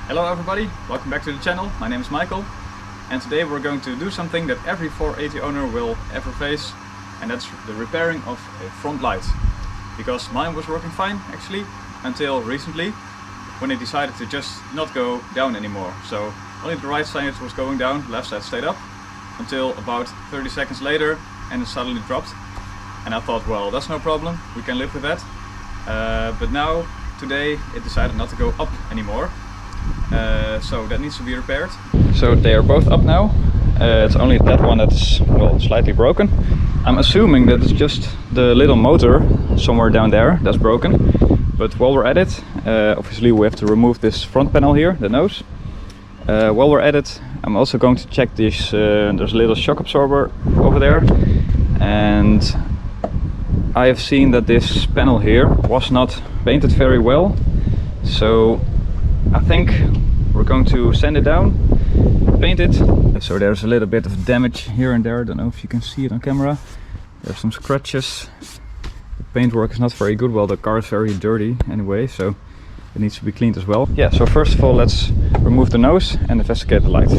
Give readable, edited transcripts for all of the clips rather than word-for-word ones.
Hello everybody, welcome back to the channel. My name is Michael and today we're going to do something that every 480 owner will ever face, and that's the repairing of a front light. Because mine was working fine actually until recently, when it decided to just not go down anymore. So only the right side was going down, the left side stayed up until about 30 seconds later, and it suddenly dropped. And I thought, well, that's no problem, we can live with that. But now, today, it decided not to go up anymore. So that needs to be repaired. So they are both up now. It's only that one that's, well, slightly broken. I'm assuming that it's just the little motor somewhere down there that's broken. But while we're at it, obviously we have to remove this front panel here, the nose. While we're at it, I'm also going to check this, there's a little shock absorber over there. And I have seen that this panel here was not painted very well. So I think we're going to sand it down, paint it. So there's a little bit of damage here and there. I don't know if you can see it on camera. There's some scratches. The paintwork is not very good. Well, the car is very dirty anyway, so it needs to be cleaned as well. Yeah, so first of all, let's remove the nose and investigate the light.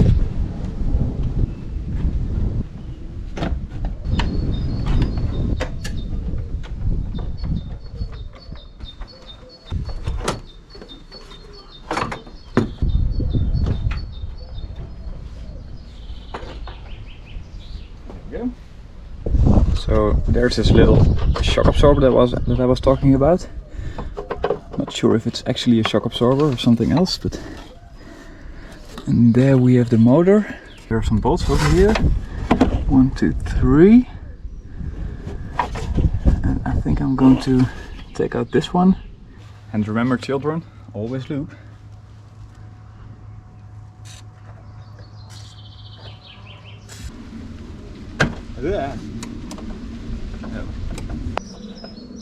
So there's this little shock absorber that I was talking about. Not sure if it's actually a shock absorber or something else, but and there we have the motor. There are some bolts over here. 1, 2, 3. And I think I'm going to take out this one. And remember, children, always lube. Yeah.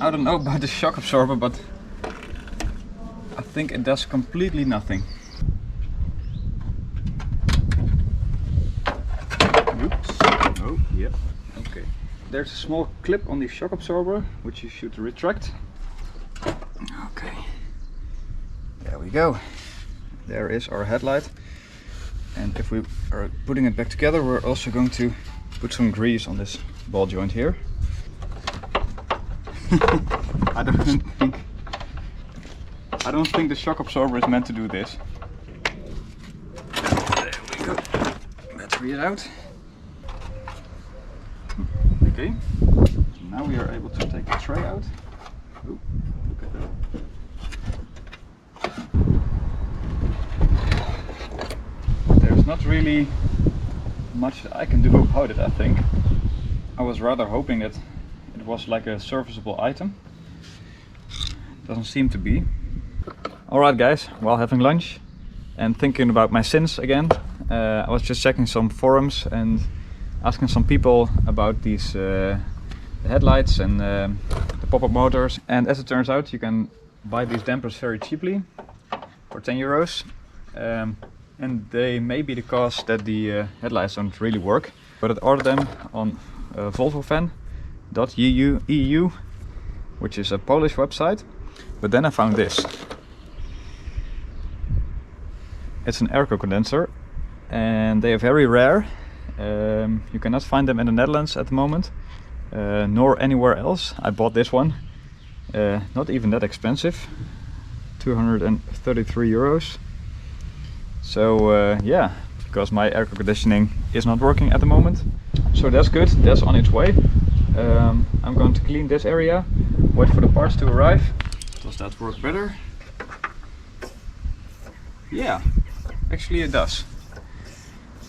I don't know about the shock absorber, but I think it does completely nothing. Oops. Oh, yeah. Okay. There's a small clip on the shock absorber, which you should retract. Okay. There we go. There is our headlight. And if we are putting it back together, we're also going to put some grease on this ball joint here. I don't think the shock absorber is meant to do this. There we go. Battery it out. Okay. Now we are able to take the tray out. Ooh, look at that. There's not really much that I can do about it, I think. I was rather hoping that it was like a serviceable item. Doesn't seem to be. Alright guys, while having lunch and thinking about my sins again, I was just checking some forums and asking some people about these the headlights and the pop-up motors. And as it turns out, you can buy these dampers very cheaply for 10 euros. And they may be the cause that the headlights don't really work. But I ordered them on volvofan.eu, which is a Polish website. But then I found this. It's an air condenser, and they are very rare. You cannot find them in the Netherlands at the moment, nor anywhere else. I bought this one, not even that expensive, 233 euros. So yeah, because my air conditioning is not working at the moment. So that's good, that's on its way. I'm going to clean this area, wait for the parts to arrive. Does that work better? Yeah, actually it does.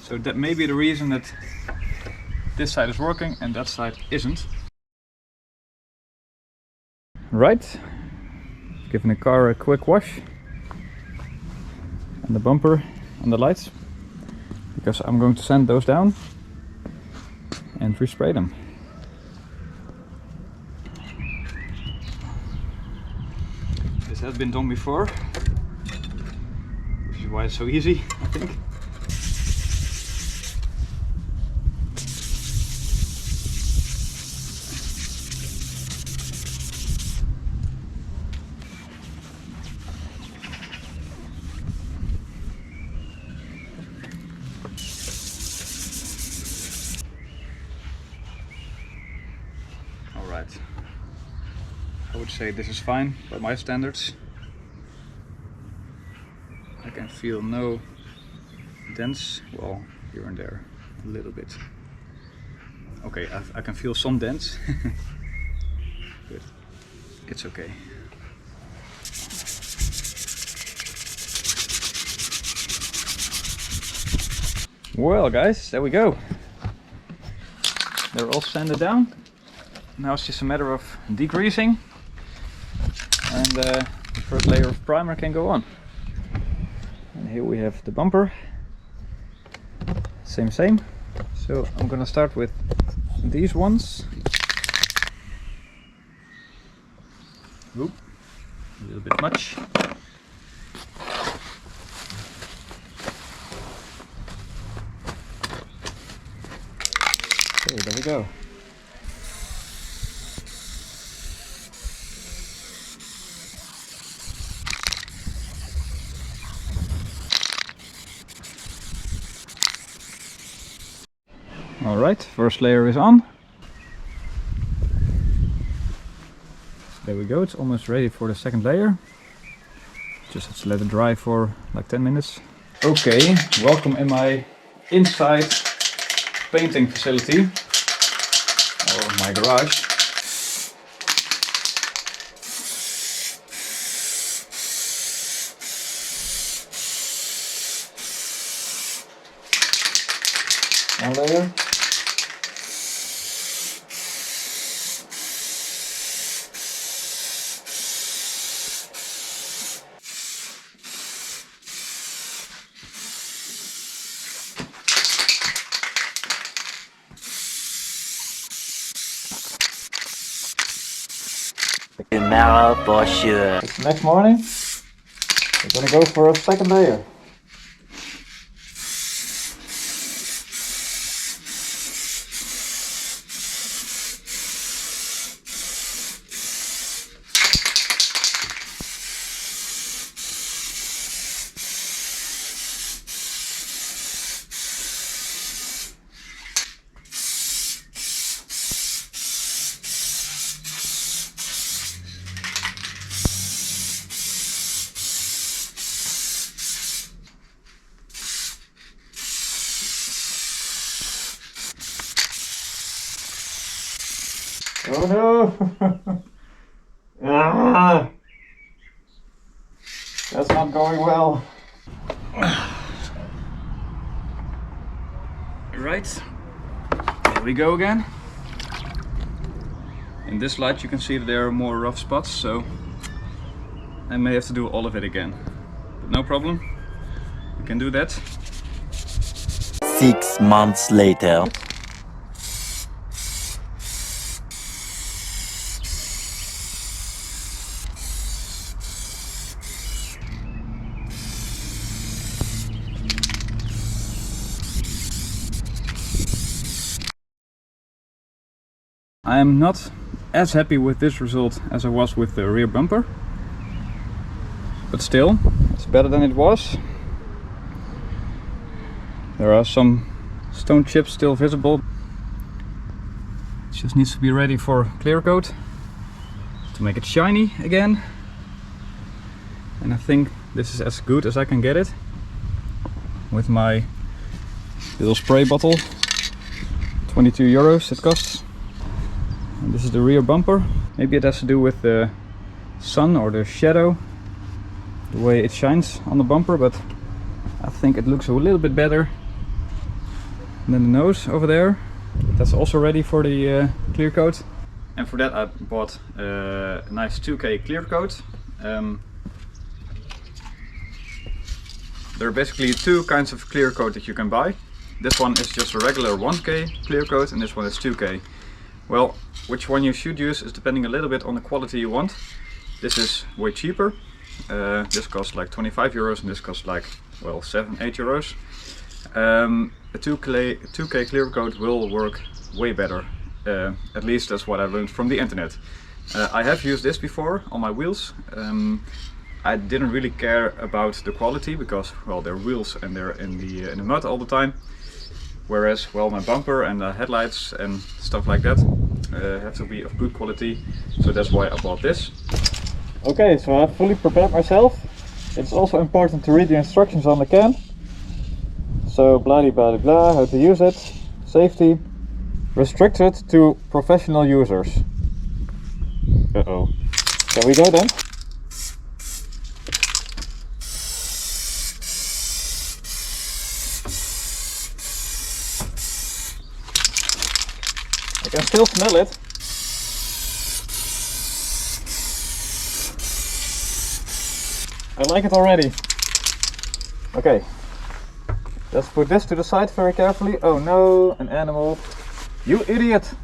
So that may be the reason that this side is working and that side isn't. Right, giving the car a quick wash. And the bumper and the lights, because I'm going to sand those down and respray them. This has been done before, which is why it's so easy, I think. I would say this is fine by my standards. I can feel no dents, well, here and there, a little bit. Okay, I can feel some dents, but it's okay. Well guys, there we go. They're all sanded down. Now it's just a matter of degreasing, and the first layer of primer can go on. And here we have the bumper. Same. So I'm gonna start with these ones. Oop, a little bit much. Okay, there we go. Alright, first layer is on. There we go, it's almost ready for the second layer. Just have to let it dry for like 10 minutes. Okay, welcome in my inside painting facility, or my garage. One layer. Tomorrow for sure. It's next morning. We're gonna go for a second layer. Oh no! Ah, that's not going well. Right, here we go again. In this light you can see that there are more rough spots, so I may have to do all of it again. But no problem, we can do that. 6 months later. I am not as happy with this result as I was with the rear bumper, but still, it's better than it was. There are some stone chips still visible. It just needs to be ready for clear coat to make it shiny again. And I think this is as good as I can get it with my little spray bottle. 22 euros it costs. And this is the rear bumper. Maybe it has to do with the sun or the shadow, the way it shines on the bumper, but I think it looks a little bit better than the nose over there. That's also ready for the clear coat. And for that I bought a nice 2K clear coat. There are basically two kinds of clear coat that you can buy. This one is just a regular 1K clear coat and this one is 2K. Well, which one you should use is depending a little bit on the quality you want. This is way cheaper. This costs like 25 euros and this costs like, well, 7-8 euros. A 2K clear coat will work way better. At least that's what I learned from the internet. I have used this before on my wheels. I didn't really care about the quality because, well, they're wheels and they're in the mud all the time. Whereas, well, my bumper and the headlights and stuff like that, have to be of good quality, so that's why I bought this. Okay, so I've fully prepared myself. It's also important to read the instructions on the can. So blah blah blah, how to use it, safety, restricted to professional users. Uh-oh. Shall we go then? I can still smell it. I like it already. Okay, let's put this to the side very carefully. Oh no, an animal. You idiot!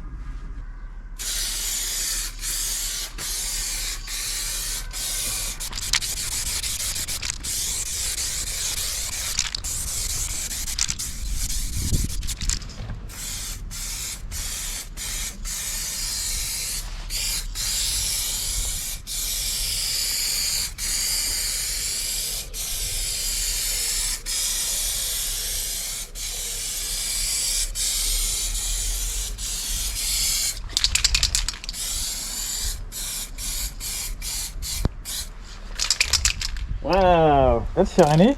Wow, that's shiny.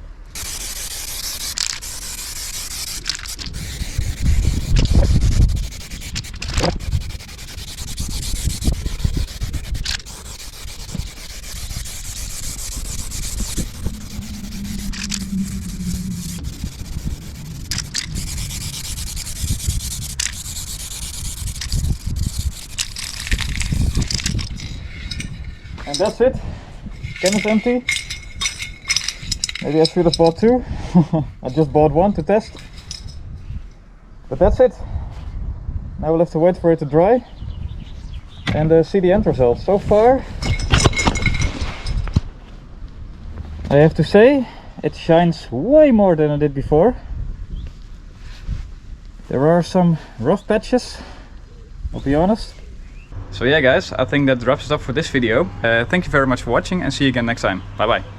And that's it. Can is empty. Maybe I should have bought two. I just bought one to test. But that's it. Now we'll have to wait for it to dry and see the end result. So far, I have to say, it shines way more than it did before. There are some rough patches, I'll be honest. So yeah guys, I think that wraps it up for this video. Thank you very much for watching and see you again next time. Bye bye.